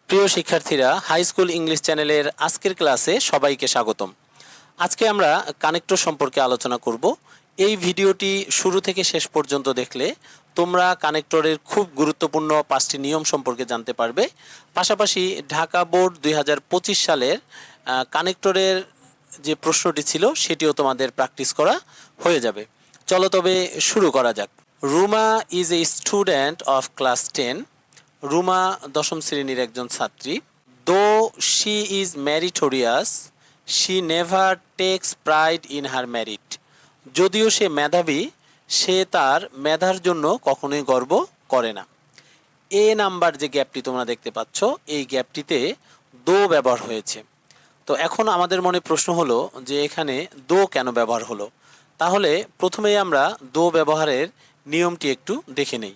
প্রিয় শিক্ষার্থীরা, high school English চ্যানেলের আজকের ক্লাসে সবাইকে স্বাগতম। আজকে আমরা কানেক্টর সম্পর্কে আলোচনা করব। এই ভিডিওটি শুরু থেকে শেষ পর্যন্ত দেখলে তোমরা কানেক্টরের খুব গুরুত্বপূর্ণ 5টি নিয়ম সম্পর্কে জানতে পারবে। পাশাপাশি ঢাকা বোর্ড 2025 সালের কানেক্টরের যে প্রশ্নটি ছিল সেটিও তোমাদের প্র্যাকটিস করা হয়ে যাবে। চলো তবে শুরু করা যাক। Ruma is a student of class 10। Ruma দশম শ্রেণীর একজন ছাত্রী। Though she is ম্যারিটোরিয়াস, she never takes pride in her merit. যদিও সে মেধাবী, সে তার মেধার জন্য কখনোই গর্ব করে না। এ নাম্বার যে গ্যাপটি তোমরা দেখতে পাচ্ছ, এই গ্যাপটিতে দো ব্যবহার হয়েছে। তো এখন আমাদের মনে প্রশ্ন হলো যে এখানে দো কেন ব্যবহার হলো। তাহলে প্রথমেই আমরা দো ব্যবহারের নিয়মটি একটু দেখে নেই।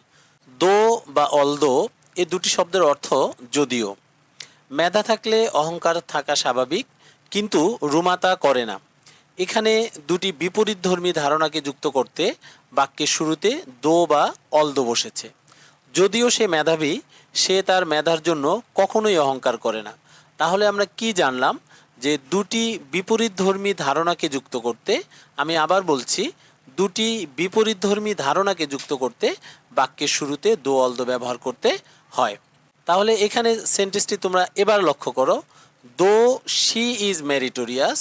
দো বা অলদো এই দুটি শব্দের অর্থ যদিও। মেধা থাকলে অহংকার থাকা স্বাভাবিক, কিন্তু রুমা তা করে না। এখানে দুটি বিপরীতধর্মী ধারণাকে যুক্ত করতে বাক্যের শুরুতে দো বা অলদো বসেছে। যদিও সে মেধাবী, সে তার মেধার জন্য কখনোই অহংকার করে না। তাহলে আমরা কি জানলাম? যে দুটি বিপরীতধর্মী ধারণাকে যুক্ত করতে, আমি আবার বলছি, দুটি বিপরীতধর্মী ধারণাকে যুক্ত করতে বাক্যের শুরুতে দো অলদো ব্যবহার করতে হয়। তাহলে এখানে সেন্টেন্সটি তোমরা এবার লক্ষ্য করো। দো শি ইজ মেরিটোরিয়াস,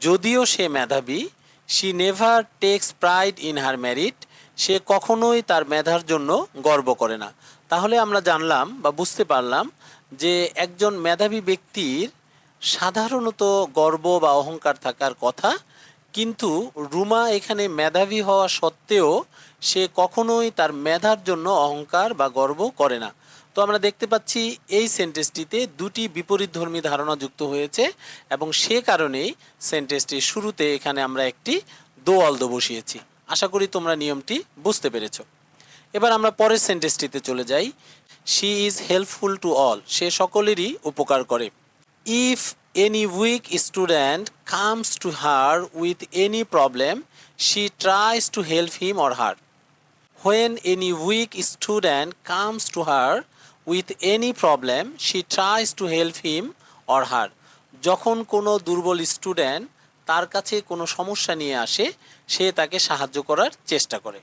যদিও সে মেধাবী, she never takes pride in her merit, সে কখনোই তার মেধার জন্য গর্ব করে না। তাহলে আমরা জানলাম বা বুঝতে পারলাম যে একজন মেধাবী ব্যক্তির সাধারণত গর্ব বা অহংকার থাকার কথা, কিন্তু রুমা এখানে মেধাবী হওয়া সত্ত্বেও সে কখনোই তার মেধার জন্য অহংকার বা গর্ব করে না। তো আমরা দেখতে পাচ্ছি এই সেন্টেন্সটিতে দুটি বিপরীতধর্মী ধারণা যুক্ত হয়েছে, এবং সে কারণেই সেন্টেন্সটির শুরুতে এখানে আমরা একটি দো অলদো বসিয়েছি। আশা করি তোমরা নিয়মটি বুঝতে পেরেছ। এবার আমরা পরের সেন্টেন্সটিতে চলে যাই। She is helpful to all, সে সকলেরই উপকার করে। If any weak student comes to her with any problem, she tries to help him or her. When any weak student comes to her with any problem, she tries to help him or her. যখন কোনো দুর্বল student তার কাছে কোনো সমস্যা নিয়ে আসে, সে তাকে সাহায্য করার চেষ্টা করে।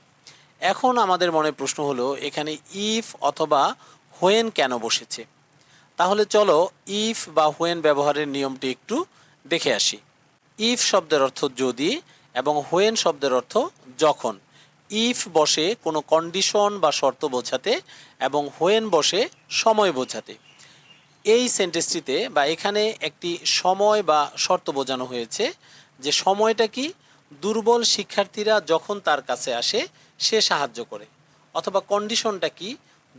এখন আমাদের মনে প্রশ্ন হলো এখানে ইফ অথবা হোয়েন কেন বসেছে। তাহলে চলো ইফ বা হোয়েন ব্যবহারের নিয়মটি একটু দেখে আসি। ইফ শব্দের অর্থ যদি, এবং হোয়েন শব্দের অর্থ যখন। ইফ বসে কোনো কন্ডিশন বা শর্ত বোঝাতে, এবং হোয়েন বসে সময় বোঝাতে। এই সেন্টেন্সটিতে বা এখানে একটি সময় বা শর্ত বোঝানো হয়েছে। যে সময়টা কি? দুর্বল শিক্ষার্থীরা যখন তার কাছে আসে সে সাহায্য করে। অথবা কন্ডিশনটা কি?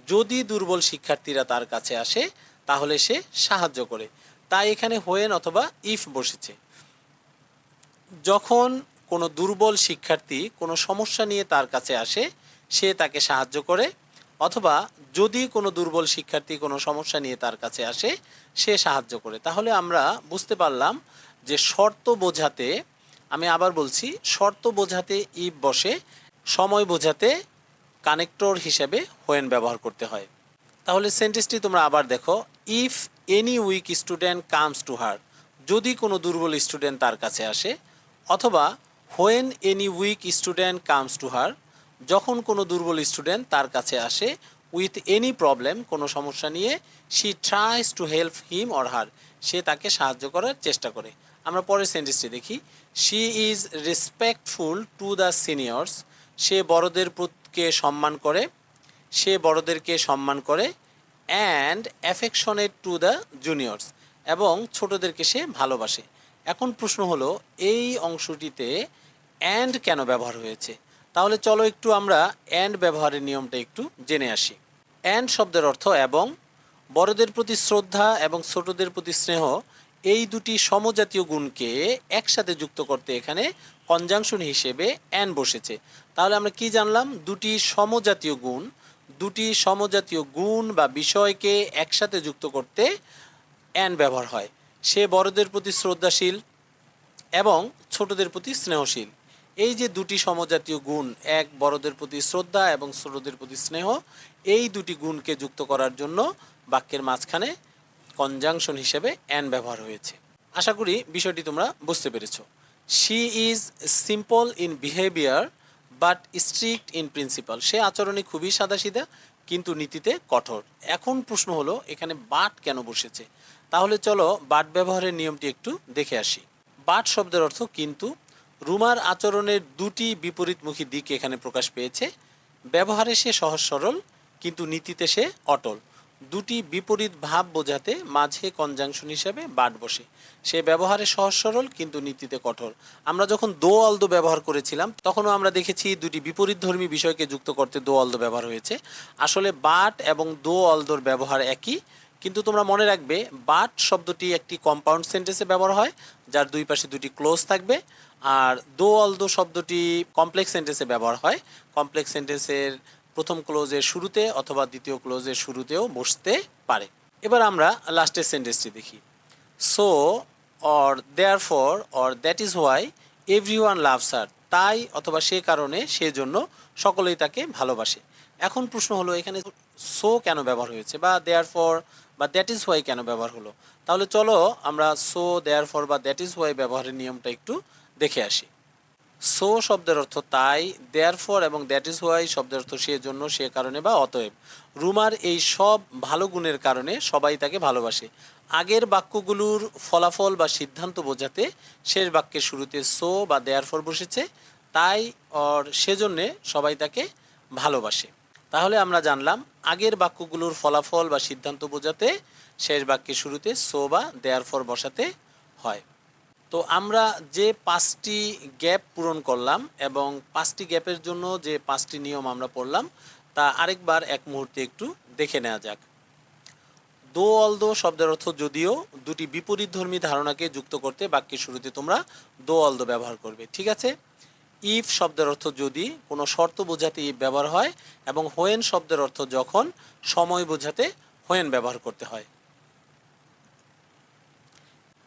যদি দুর্বল শিক্ষার্থীরা তার কাছে আসে তাহলে সে সাহায্য করে। তাই এখানে হোয়েন অথবা ইফ বসেছে। যখন কোনো দুর্বল শিক্ষার্থী কোনো সমস্যা নিয়ে তার কাছে আসে, সে তাকে সাহায্য করে। অথবা যদি কোনো দুর্বল শিক্ষার্থী কোনো সমস্যা নিয়ে তার কাছে আসে, সে সাহায্য করে। তাহলে আমরা বুঝতে পারলাম যে শর্ত বোঝাতে, আমি আবার বলছি, শর্ত বোঝাতে ইফ বসে, সময় বোঝাতে কানেক্টর হিসেবে হোয়েন ব্যবহার করতে হয়। তাহলে সেন্টেন্সটি তোমরা আবার দেখো। If any weak student comes to হার, যদি কোনো দুর্বল স্টুডেন্ট তার কাছে আসে। অথবা when any weak student comes to হার, যখন কোনো দুর্বল স্টুডেন্ট তার কাছে আসে। উইথ এনি প্রবলেম, কোনো সমস্যা নিয়ে। She tries to help him or her, সে তাকে সাহায্য করার চেষ্টা করে। আমরা পরের সেন্টেন্সটি দেখি। She is respectful to the seniors, সে বড়দেরকে সম্মান করে। সে বড়দেরকে সম্মান করে। And affectionate to the juniors, এবং ছোটদেরকে সে ভালোবাসে। এখন প্রশ্ন হলো এই অংশটিতে অ্যান্ড কেন ব্যবহার হয়েছে। তাহলে চলো একটু আমরা অ্যান্ড ব্যবহারের নিয়মটা একটু জেনে আসি। অ্যান্ড শব্দের অর্থ এবং। বড়দের প্রতি শ্রদ্ধা এবং ছোটদের প্রতি স্নেহ, এই দুটি সমজাতীয় গুণকে একসাথে যুক্ত করতে এখানে কনজাংশন হিসেবে অ্যান্ড বসেছে। তাহলে আমরা কি জানলাম? দুটি সমজাতীয় গুণ বা বিষয়কে একসাথে যুক্ত করতে অ্যান্ড ব্যবহার হয়। সে বড়দের প্রতি শ্রদ্ধাশীল এবং ছোটদের প্রতি স্নেহশীল। এই যে দুটি সমজাতীয় গুণ, এক বড়দের প্রতি শ্রদ্ধা এবং ছোটদের প্রতি স্নেহ, এই দুটি গুণকে যুক্ত করার জন্য বাক্যের মাঝখানে কনজাংশন হিসেবে অ্যান ব্যবহার হয়েছে। আশা করি বিষয়টি তোমরা বুঝতে পেরেছো। She is simple in behaviour but strict in principle. সে আচরণে খুবই সাদাসিধা কিন্তু নীতিতে কঠোর। এখন প্রশ্ন হলো এখানে বাট কেন বসেছে? তাহলে চলো বাট ব্যবহারের নিয়মটি একটু দেখে আসি। বাট শব্দের অর্থ কিন্তু। রুমার আচরণের দুটি বিপরীতমুখী দিক এখানে প্রকাশ পেয়েছে। ব্যবহারে সে সহজ সরল কিন্তু নীতিতে সে অটল। দুটি বিপরীত ভাব বোঝাতে মাঝে কনজাংশন হিসেবে বাট বসে। সে ব্যবহারে সহজ সরল কিন্তু নীতিতে কঠোর। আমরা যখন দো অলদো ব্যবহার করেছিলাম তখনও আমরা দেখেছি দুটি বিপরীতধর্মী বিষয়কে যুক্ত করতে দো অলদো ব্যবহার হয়েছে। আসলে বাট এবং দো অলদোর ব্যবহার একই, কিন্তু তোমরা মনে রাখবে বাট শব্দটি একটি কম্পাউন্ড সেন্টেন্সে ব্যবহার হয় যার দুই পাশে দুটি ক্লোজ থাকবে, আর দো অলদো শব্দটি কমপ্লেক্স সেন্টেন্সে ব্যবহার হয়। কমপ্লেক্স সেন্টেন্সের প্রথম ক্লোজের শুরুতে অথবা দ্বিতীয় ক্লোজের শুরুতেও বসতে পারে। এবার আমরা লাস্টের সেন্টেন্সটি দেখি। So or therefore or that is why everyone loves her. তাই অথবা সে কারণে সেজন্য সকলেই তাকে ভালোবাসে। এখন প্রশ্ন হলো এখানে সো কেন ব্যবহার হয়েছে, বা দেয়ারফর বা দ্যাট ইজ হোয়াই কেন ব্যবহার হলো? তাহলে চলো আমরা সো, দেয়ারফর বা দ্যাট ইজ হোয়াই ব্যবহারের নিয়মটা একটু দেখে আসি। সো শব্দের অর্থ তাই, দেয়ারফর এবং দ্যাট ইজ হোয়াই শব্দের অর্থ সেজন্য, সে কারণে বা অতএব। রুমার এই সব ভালো গুণের কারণে সবাই তাকে ভালোবাসে। আগের বাক্যগুলোর ফলাফল বা সিদ্ধান্ত বোঝাতে শেষ বাক্যের শুরুতে সো বা দেয়ারফর বসেছে। তাই অর সেজন্যে সবাই তাকে ভালোবাসে। তাহলে আমরা জানলাম আগের বাক্যগুলোর ফলাফল বা সিদ্ধান্ত বোঝাতে শেষ বাক্যের শুরুতে সো বা দেয়ারফর বসাতে হয়। তো আমরা যে 5টি গ্যাপ পূরণ করলাম এবং 5টি গ্যাপের জন্য যে 5টি নিয়ম আমরা পড়লাম তা আরেকবার এক মুহূর্তে একটু দেখে নেওয়া যাক। দো অলদো শব্দের অর্থ যদিও, দুটি বিপরীতধর্মী ধারণাকে যুক্ত করতে বাক্যের শুরুতে তোমরা দো অলদো ব্যবহার করবে, ঠিক আছে। ইফ শব্দের অর্থ যদি, কোনো শর্ত বোঝাতে ইফ ব্যবহার হয়, এবং হোয়েন শব্দের অর্থ যখন, সময় বোঝাতে হোয়েন ব্যবহার করতে হয়।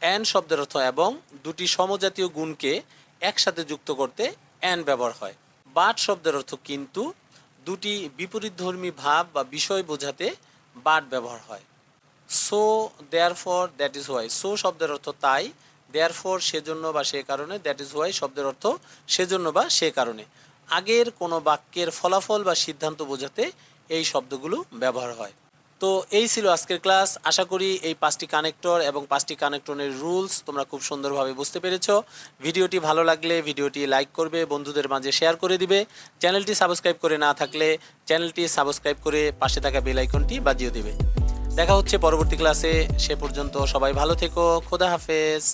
অ্যান শব্দের অর্থ এবং, দুটি সমজাতীয় গুণকে একসাথে যুক্ত করতে অ্যান ব্যবহার হয়। বাট শব্দের অর্থ কিন্তু, দুটি বিপরীতধর্মী ভাব বা বিষয় বোঝাতে বাট ব্যবহার হয়। So therefore that is why, so শব্দের অর্থ তাই, দেয়ারফর সেজন্য বা সে কারণে, দ্যাট ইজ হোয়াই শব্দের অর্থ সেজন্য বা সে কারণে। আগের কোনো বাক্যের ফলাফল বা সিদ্ধান্ত বোঝাতে এই শব্দগুলো ব্যবহার হয়। তো এই ছিল আজকের ক্লাস। আশা করি এই 5টি কানেক্টর এবং 5টি কানেক্টরের রুলস তোমরা খুব সুন্দরভাবে বুঝতে পেরেছো। ভিডিওটি ভালো লাগলে ভিডিওটি লাইক করবে, বন্ধুদের মাঝে শেয়ার করে দিবে। চ্যানেলটি সাবস্ক্রাইব করে না থাকলে চ্যানেলটি সাবস্ক্রাইব করে পাশে থাকা বেল আইকনটি বাজিয়ে দিবে। দেখা হচ্ছে পরবর্তী ক্লাসে। সে পর্যন্ত সবাই ভালো থেকো। খোদা হাফেজ।